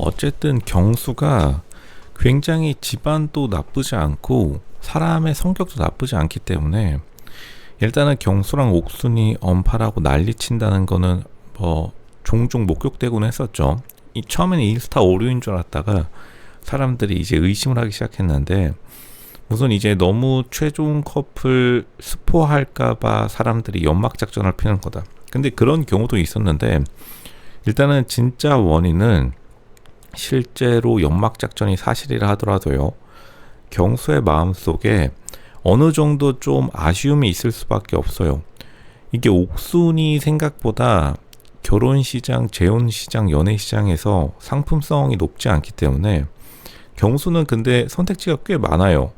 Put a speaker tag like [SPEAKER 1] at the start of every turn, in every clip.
[SPEAKER 1] 어쨌든 경수가 굉장히 집안도 나쁘지 않고 사람의 성격도 나쁘지 않기 때문에 일단은 경수랑 옥순이 언팔하고 난리친다는 거는 종종 목격되곤 했었죠. 처음에는 인스타 오류인 줄 알았다가 사람들이 이제 의심을 하기 시작했는데, 우선 이제 너무 최종 커플 스포할까봐 사람들이 연막 작전을 피는 거다. 근데 그런 경우도 있었는데, 일단은 진짜 원인은 실제로 연막 작전이 사실이라 하더라도요, 경수의 마음속에 어느 정도 좀 아쉬움이 있을 수밖에 없어요. 이게 옥순이 생각보다 결혼시장, 재혼시장, 연애시장에서 상품성이 높지 않기 때문에 경수는 근데 선택지가 꽤 많아요.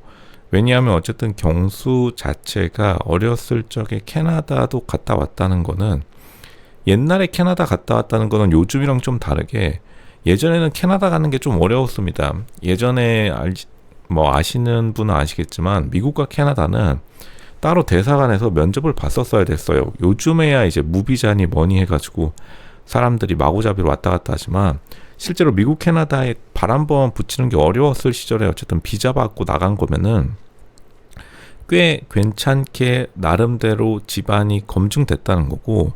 [SPEAKER 1] 왜냐하면 어쨌든 경수 자체가 어렸을 적에 캐나다도 갔다 왔다는 거는, 옛날에 캐나다 갔다 왔다는 거는 요즘이랑 좀 다르게 예전에는 캐나다 가는 게 좀 어려웠습니다. 예전에 아시는 분은 아시겠지만 미국과 캐나다는 따로 대사관에서 면접을 봤었어야 됐어요. 요즘에야 이제 무비자니 뭐니 해가지고 사람들이 마구잡이로 왔다 갔다 하지만, 실제로 미국 캐나다에 발 한번 붙이는 게 어려웠을 시절에 어쨌든 비자 받고 나간 거면은 꽤 괜찮게 나름대로 집안이 검증됐다는 거고,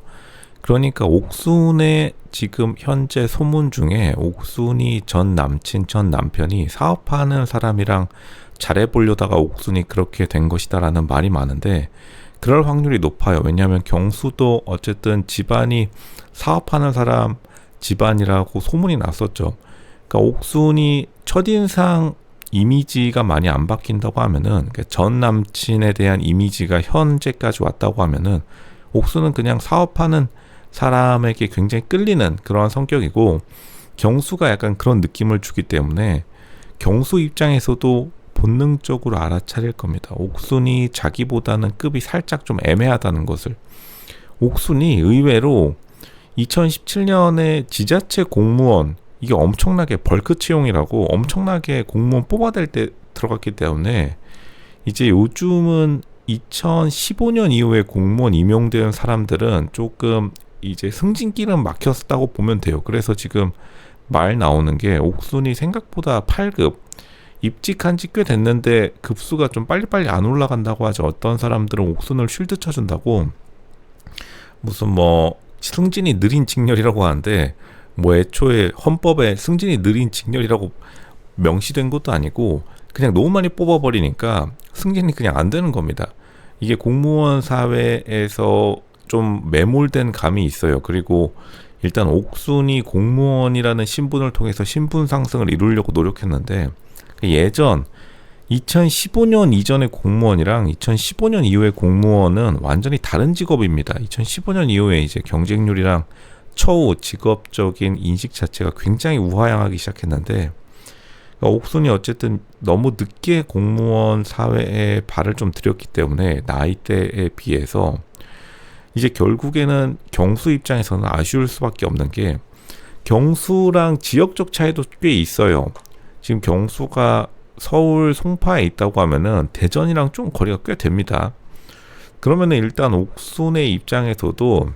[SPEAKER 1] 그러니까 옥순의 지금 현재 소문 중에 옥순이 전 남친, 전 남편이 사업하는 사람이랑 잘해보려다가 옥순이 그렇게 된 것이다라는 말이 많은데, 그럴 확률이 높아요. 왜냐하면 경수도 어쨌든 집안이 사업하는 사람 집안이라고 소문이 났었죠. 그러니까 옥순이 첫인상 이미지가 많이 안 바뀐다고 하면은, 그러니까 전 남친에 대한 이미지가 현재까지 왔다고 하면은, 옥순은 그냥 사업하는 사람에게 굉장히 끌리는 그러한 성격이고, 경수가 약간 그런 느낌을 주기 때문에 경수 입장에서도 본능적으로 알아차릴 겁니다. 옥순이 자기보다는 급이 살짝 좀 애매하다는 것을. 옥순이 의외로 2017년에 지자체 공무원, 이게 엄청나게 벌크 채용이라고 엄청나게 공무원 뽑아댈 때 들어갔기 때문에, 이제 요즘은 2015년 이후에 공무원 임용된 사람들은 조금 이제 승진길은 막혔다고 보면 돼요. 그래서 지금 말 나오는 게 옥순이 생각보다 8급, 입직한 지 꽤 됐는데 급수가 좀 빨리빨리 안 올라간다고 하죠. 어떤 사람들은 옥순을 쉴드 쳐준다고, 무슨 승진이 느린 직렬이라고 하는데, 애초에 헌법에 승진이 느린 직렬이라고 명시된 것도 아니고 그냥 너무 많이 뽑아버리니까 승진이 그냥 안 되는 겁니다. 이게 공무원 사회에서 좀 매몰된 감이 있어요. 그리고 일단 옥순이 공무원이라는 신분을 통해서 신분 상승을 이루려고 노력했는데, 예전 2015년 이전의 공무원이랑 2015년 이후의 공무원은 완전히 다른 직업입니다. 2015년 이후에 이제 경쟁률이랑 처우, 직업적인 인식 자체가 굉장히 우하향하기 시작했는데, 옥순이 어쨌든 너무 늦게 공무원 사회에 발을 좀 들였기 때문에 나이대에 비해서 이제 결국에는 경수 입장에서는 아쉬울 수밖에 없는 게, 경수랑 지역적 차이도 꽤 있어요. 지금 경수가 서울 송파에 있다고 하면은 대전이랑 좀 거리가 꽤 됩니다. 그러면은 일단 옥순의 입장에서도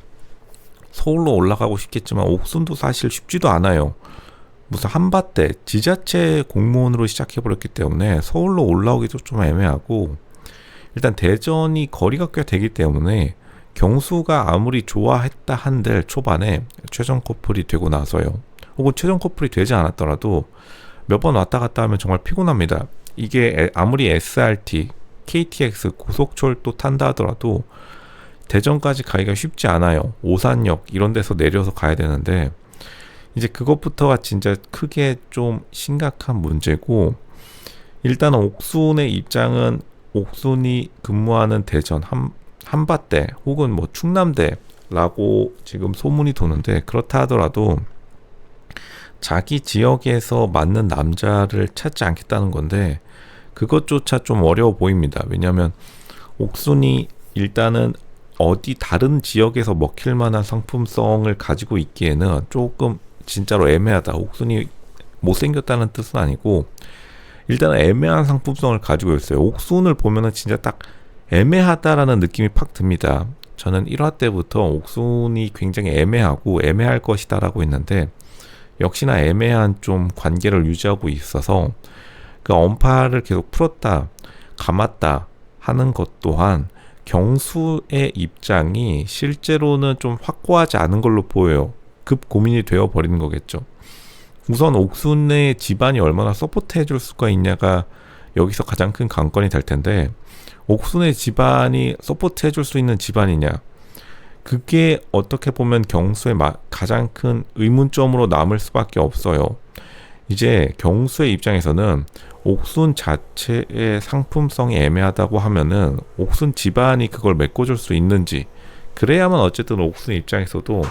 [SPEAKER 1] 서울로 올라가고 싶겠지만 옥순도 사실 쉽지도 않아요. 무슨 한밭대 지자체 공무원으로 시작해버렸기 때문에 서울로 올라오기도 좀 애매하고, 일단 대전이 거리가 꽤 되기 때문에 경수가 아무리 좋아했다 한들 초반에 최종 커플이 되고 나서요, 혹은 최종 커플이 되지 않았더라도 몇 번 왔다 갔다 하면 정말 피곤합니다. 이게 아무리 SRT, KTX 고속철도 탄다 하더라도 대전까지 가기가 쉽지 않아요. 오산역 이런 데서 내려서 가야 되는데, 이제 그것부터가 진짜 크게 좀 심각한 문제고, 일단 옥순의 입장은 옥순이 근무하는 대전 한밭대 혹은 충남대라고 지금 소문이 도는데, 그렇다 하더라도 자기 지역에서 맞는 남자를 찾지 않겠다는 건데, 그것조차 좀 어려워 보입니다. 왜냐하면 옥순이 일단은 어디 다른 지역에서 먹힐 만한 상품성을 가지고 있기에는 조금 진짜로 애매하다. 옥순이 못생겼다는 뜻은 아니고 일단은 애매한 상품성을 가지고 있어요. 옥순을 보면은 진짜 딱 애매하다라는 느낌이 팍 듭니다. 저는 1화 때부터 옥순이 굉장히 애매하고 애매할 것이다 라고 했는데, 역시나 애매한 좀 관계를 유지하고 있어서 그 언팔을 계속 풀었다 감았다 하는 것 또한 경수의 입장이 실제로는 좀 확고하지 않은 걸로 보여요. 급 고민이 되어 버리는 거겠죠. 우선 옥순의 집안이 얼마나 서포트해 줄 수가 있냐가 여기서 가장 큰 관건이 될 텐데, 옥순의 집안이 서포트해 줄 수 있는 집안이냐, 그게 어떻게 보면 경수의 가장 큰 의문점으로 남을 수밖에 없어요. 이제 경수의 입장에서는 옥순 자체의 상품성이 애매하다고 하면은 옥순 집안이 그걸 메꿔줄 수 있는지, 그래야만 어쨌든 옥순의 입장에서도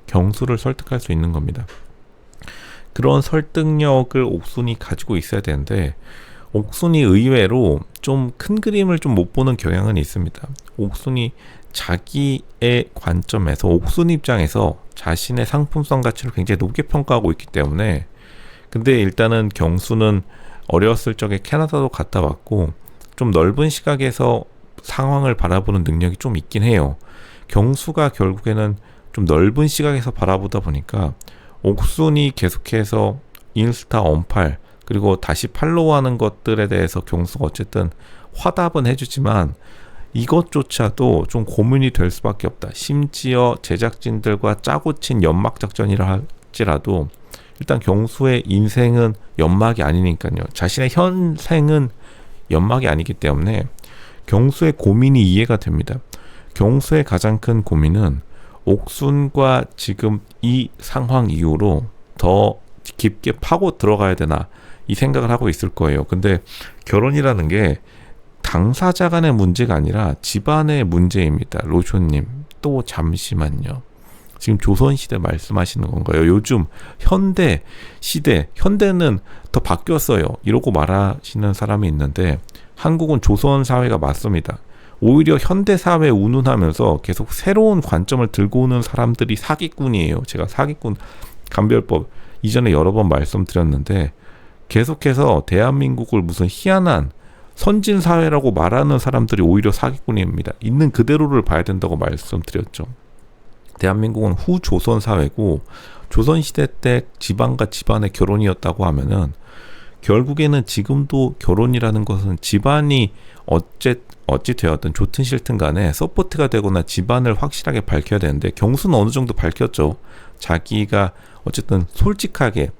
[SPEAKER 1] 경수를 설득할 수 있는 겁니다. 그런 설득력을 옥순이 가지고 있어야 되는데, 옥순이 의외로 좀 큰 그림을 좀 못 보는 경향은 있습니다. 옥순이 자기의 관점에서, 옥순 입장에서 자신의 상품성 가치를 굉장히 높게 평가하고 있기 때문에, 근데 일단은 경수는 어렸을 적에 캐나다도 갔다 왔고 좀 넓은 시각에서 상황을 바라보는 능력이 좀 있긴 해요. 경수가 결국에는 좀 넓은 시각에서 바라보다 보니까 옥순이 계속해서 인스타 언팔 그리고 다시 팔로우하는 것들에 대해서 경수가 어쨌든 화답은 해주지만 이것조차도 좀 고민이 될 수밖에 없다. 심지어 제작진들과 짜고 친 연막 작전이라 할지라도 일단 경수의 인생은 연막이 아니니까요. 자신의 현생은 연막이 아니기 때문에 경수의 고민이 이해가 됩니다. 경수의 가장 큰 고민은 옥순과 지금 이 상황 이후로 더 깊게 파고 들어가야 되나 이 생각을 하고 있을 거예요. 근데 결혼이라는 게 당사자 간의 문제가 아니라 집안의 문제입니다. 로쇼님, 또 잠시만요. 지금 조선시대 말씀하시는 건가요? 요즘 현대 시대, 현대는 더 바뀌었어요, 이러고 말하시는 사람이 있는데 한국은 조선 사회가 맞습니다. 오히려 현대 사회에 운운하면서 계속 새로운 관점을 들고 오는 사람들이 사기꾼이에요. 제가 사기꾼 감별법 이전에 여러 번 말씀드렸는데, 계속해서 대한민국을 무슨 희한한 선진 사회라고 말하는 사람들이 오히려 사기꾼입니다. 있는 그대로를 봐야 된다고 말씀드렸죠. 대한민국은 후조선 사회고, 조선시대 때 집안과 집안의 결혼이었다고 하면은 결국에는 지금도 결혼이라는 것은 집안이 어찌 되었든 좋든 싫든 간에 서포트가 되거나 집안을 확실하게 밝혀야 되는데, 경수는 어느 정도 밝혔죠. 자기가 어쨌든 솔직하게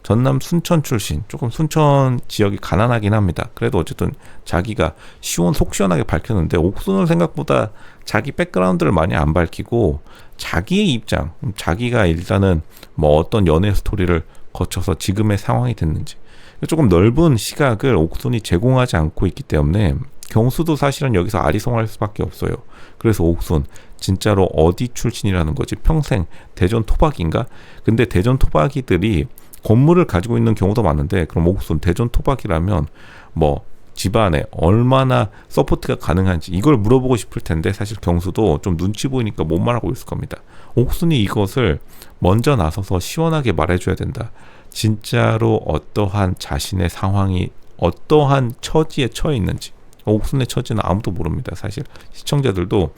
[SPEAKER 1] 전남 순천 출신, 조금 순천 지역이 가난하긴 합니다. 그래도 어쨌든 자기가 속 시원하게 밝혔는데, 옥순은 생각보다 자기 백그라운드를 많이 안 밝히고 자기의 입장, 자기가 일단은 뭐 어떤 연애 스토리를 거쳐서 지금의 상황이 됐는지 조금 넓은 시각을 옥순이 제공하지 않고 있기 때문에 경수도 사실은 여기서 아리송할 수밖에 없어요. 그래서 옥순 진짜로 어디 출신이라는 거지? 평생 대전 토박인가? 근데 대전 토박이들이 건물을 가지고 있는 경우도 많은데, 그럼 옥순 대전 토박이라면 뭐 집안에 얼마나 서포트가 가능한지 이걸 물어보고 싶을 텐데, 사실 경수도 좀 눈치 보이니까 못 말하고 있을 겁니다. 옥순이 이것을 먼저 나서서 시원하게 말해줘야 된다. 진짜로 어떠한 자신의 상황이 어떠한 처지에 처해 있는지, 옥순의 처지는 아무도 모릅니다. 사실 시청자들도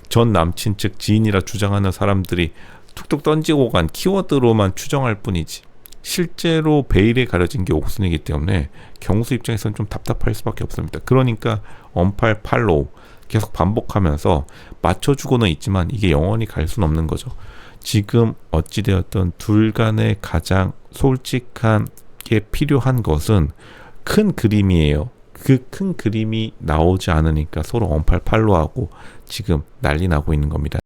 [SPEAKER 1] 전 남친 측 지인이라 주장하는 사람들이 툭툭 던지고 간 키워드로만 추정할 뿐이지, 실제로 베일에 가려진 게 옥순이기 때문에 경수 입장에서는 좀 답답할 수밖에 없습니다. 그러니까 언팔 팔로우 계속 반복하면서 맞춰주고는 있지만 이게 영원히 갈 수는 없는 거죠. 지금 어찌되었든 둘 간의 가장 솔직한 게 필요한 것은 큰 그림이에요. 그 큰 그림이 나오지 않으니까 서로 언팔 팔로우하고 지금 난리 나고 있는 겁니다.